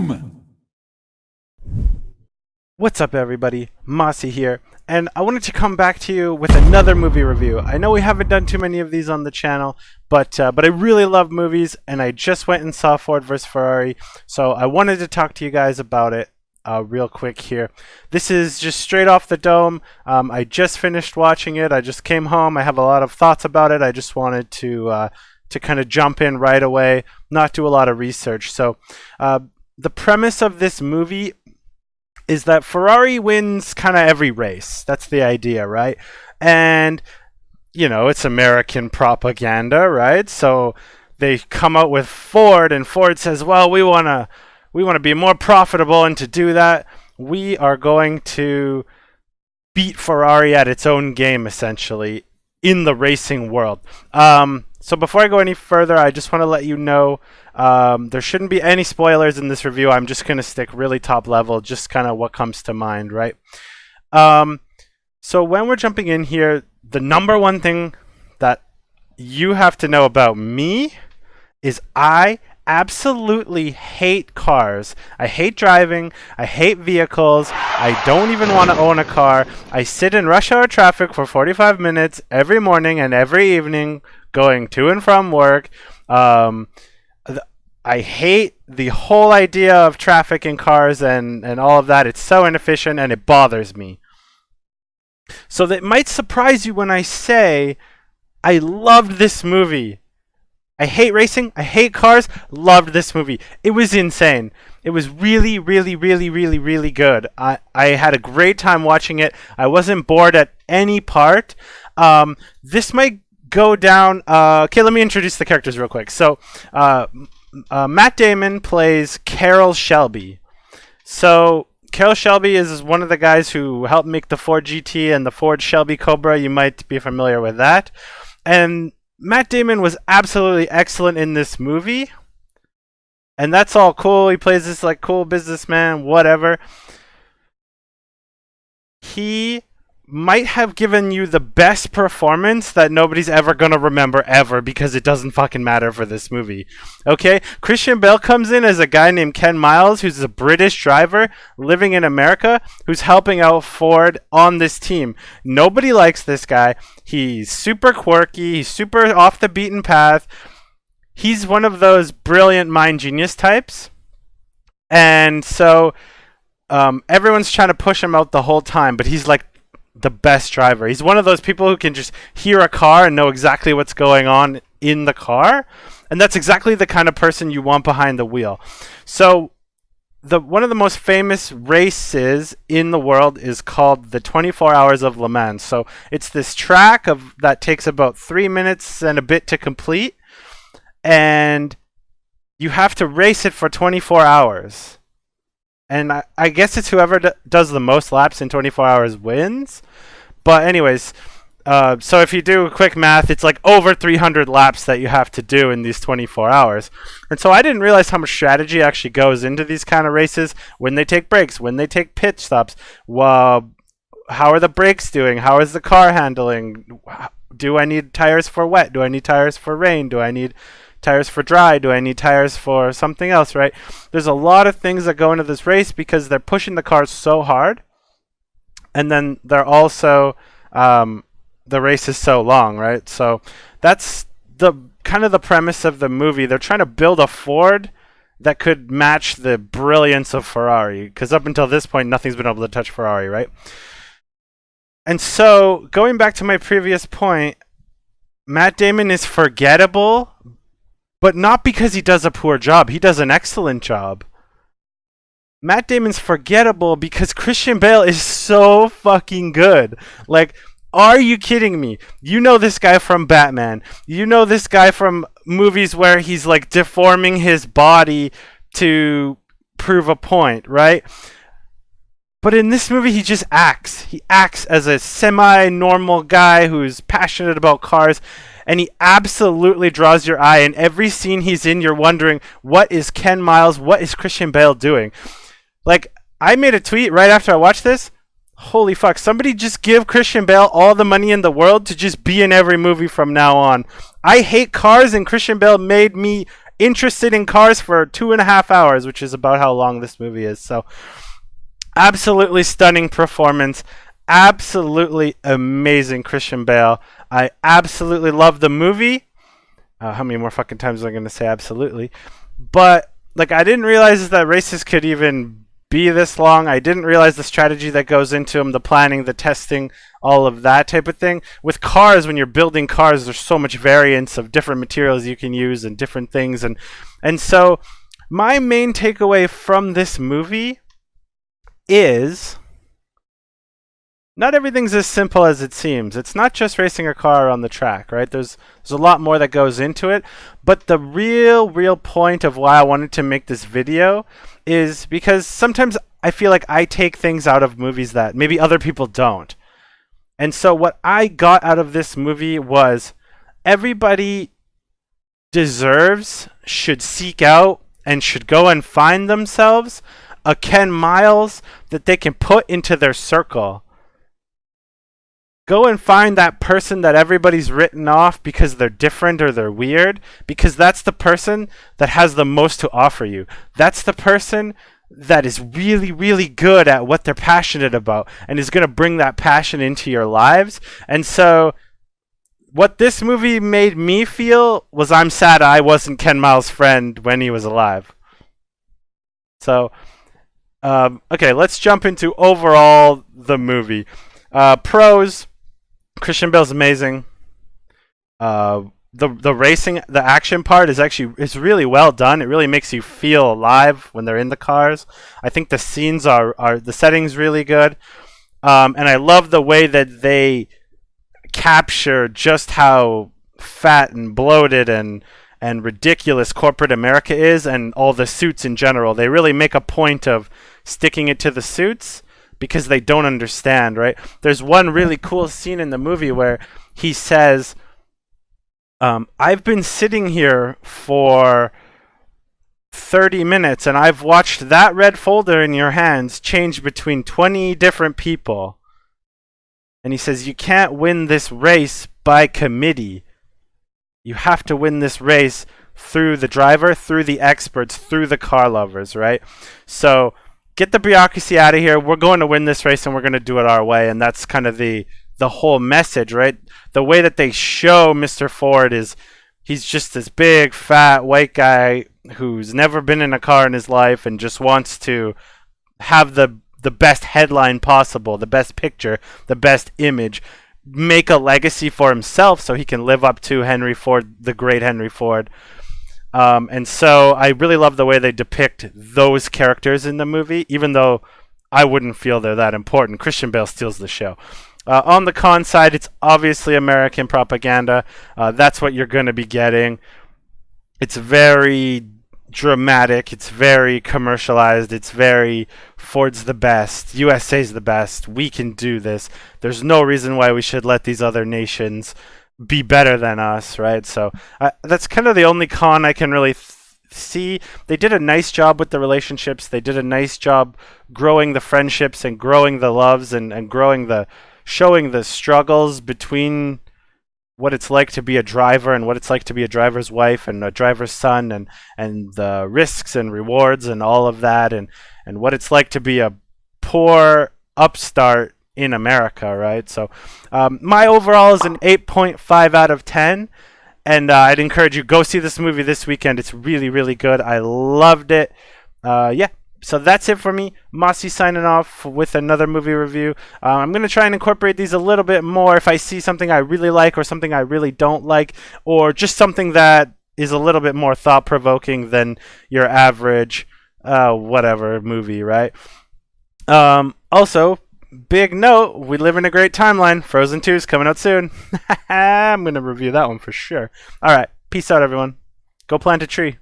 Boom! What's up, everybody? Mossy here, and I wanted to come back to you with another movie review. I know we haven't done too many of these on the channel, but I really love movies, and I just went and saw Ford vs. Ferrari, so I wanted to talk to you guys about it real quick here. This is just straight off the dome. I just finished watching it. I just came home. I have a lot of thoughts about it. I just wanted to kind of jump in right away, not do a lot of research. So the premise of this movie is that Ferrari wins kind of every race. That's the idea, right? And, you know, it's American propaganda, right? So they come out with Ford, and Ford says, well, we want to be more profitable, and to do that, we are going to beat Ferrari at its own game, essentially, in the racing world. So before I go any further, I just want to let you know there shouldn't be any spoilers in this review. I'm just going to stick really top level, just kind of what comes to mind, right? So when we're jumping in here, the number one thing that you have to know about me is I absolutely hate cars. I hate driving. I hate vehicles. I don't even want to own a car. I sit in rush hour traffic for 45 minutes every morning and every evening going to and from work. I hate the whole idea of traffic and cars and all of that. It's so inefficient and it bothers me. So that might surprise you when I say I loved this movie. I hate racing. I hate cars. Loved this movie. It was insane. It was really, really, really, really, really good. I had a great time watching it. I wasn't bored at any part. This might go down. Okay, let me introduce the characters real quick. So, Matt Damon plays Carroll Shelby. So, Carroll Shelby is one of the guys who helped make the Ford GT and the Ford Shelby Cobra. You might be familiar with that. And Matt Damon was absolutely excellent in this movie. And that's all cool. He plays this like cool businessman, whatever. He might have given you the best performance that nobody's ever gonna remember ever, because it doesn't fucking matter for this movie. Okay? Christian Bale comes in as a guy named Ken Miles, who's a British driver living in America, who's helping out Ford on this team. Nobody likes this guy. He's super quirky. He's super off the beaten path. He's one of those brilliant mind genius types. And so everyone's trying to push him out the whole time, but he's like the best driver. He's one of those people who can just hear a car and know exactly what's going on in the car. And that's exactly the kind of person you want behind the wheel. So one of the most famous races in the world is called the 24 Hours of Le Mans. So it's this track that takes about 3 minutes and a bit to complete. And you have to race it for 24 hours. And I guess it's whoever does the most laps in 24 hours wins. But anyways, so if you do quick math, it's like over 300 laps that you have to do in these 24 hours. And so I didn't realize how much strategy actually goes into these kind of races. When they take breaks, when they take pit stops. How are the brakes doing? How is the car handling? Do I need tires for wet? Do I need tires for rain? Do I need tires for dry? Do I need tires for something else, right? There's a lot of things that go into this race because they're pushing the cars so hard. And then they're also, the race is so long, right? So that's the kind of the premise of the movie. They're trying to build a Ford that could match the brilliance of Ferrari, because up until this point, nothing's been able to touch Ferrari, right? And so going back to my previous point, Matt Damon is forgettable, but not because he does a poor job. He does an excellent job. Matt Damon's forgettable because Christian Bale is so fucking good. Like, are you kidding me? You know this guy from Batman. You know this guy from movies where he's like deforming his body to prove a point, right? But in this movie, he just acts. He acts as a semi-normal guy who's passionate about cars. And he absolutely draws your eye. In every scene he's in, you're wondering, what is Ken Miles, what is Christian Bale doing? Like, I made a tweet right after I watched this. Holy fuck, somebody just give Christian Bale all the money in the world to just be in every movie from now on. I hate cars, and Christian Bale made me interested in cars for 2.5 hours, which is about how long this movie is. So absolutely stunning performance. Absolutely amazing Christian Bale. I absolutely love the movie. How many more fucking times am I going to say absolutely? But like, I didn't realize that races could even be this long. I didn't realize the strategy that goes into them, the planning, the testing, all of that type of thing. With cars, when you're building cars, there's so much variance of different materials you can use and different things. And so my main takeaway from this movie is not everything's as simple as it seems. It's not just racing a car on the track, right? There's a lot more that goes into it. But the real point of why I wanted to make this video is because sometimes I feel like I take things out of movies that maybe other people don't. And so what I got out of this movie was everybody deserves, should seek out, and should go and find themselves a Ken Miles that they can put into their circle. Go and find that person that everybody's written off because they're different or they're weird, because that's the person that has the most to offer you. That's the person that is really good at what they're passionate about and is going to bring that passion into your lives. And so what this movie made me feel was I'm sad I wasn't Ken Miles' friend when he was alive. So, okay, let's jump into overall the movie. Pros. Christian Bale's amazing. The racing, the action part is really well done. It really makes you feel alive when they're in the cars. I think the scenes are the setting's really good. And I love the way that they capture just how fat and bloated and ridiculous corporate America is, and all the suits in general. They really make a point of sticking it to the suits, because they don't understand, right? There's one really cool scene in the movie where he says, I've been sitting here for 30 minutes and I've watched that red folder in your hands change between 20 different people. And he says, you can't win this race by committee. You have to win this race through the driver, through the experts, through the car lovers, right? So get the bureaucracy out of here. We're going to win this race and we're going to do it our way. And that's kind of the whole message, right? The way that they show Mr. Ford is he's just this big, fat, white guy who's never been in a car in his life and just wants to have the best headline possible, the best picture, the best image, make a legacy for himself so he can live up to Henry Ford, the great Henry Ford. And so I really love the way they depict those characters in the movie, even though I wouldn't feel they're that important. Christian Bale steals the show. On the con side, it's obviously American propaganda. That's what you're going to be getting. It's very dramatic. It's very commercialized. It's very Ford's the best. USA's the best. We can do this. There's no reason why we should let these other nations be better than us, right? So that's kind of the only con I can really see. They did a nice job with the relationships. They did a nice job growing the friendships and growing the loves and growing showing the struggles between what it's like to be a driver and what it's like to be a driver's wife and a driver's son, and the risks and rewards and all of that, and what it's like to be a poor upstart in America, right? So my overall is an 8.5 out of 10, and I'd encourage you, go see this movie this weekend. It's really good. I loved it. Yeah, so that's it for me. Mossy signing off with another movie review. I'm going to try and incorporate these a little bit more if I see something I really like or something I really don't like, or just something that is a little bit more thought-provoking than your average whatever movie, right? Also, big note, we live in a great timeline. Frozen 2 is coming out soon. I'm going to review that one for sure. All right, peace out, everyone. Go plant a tree.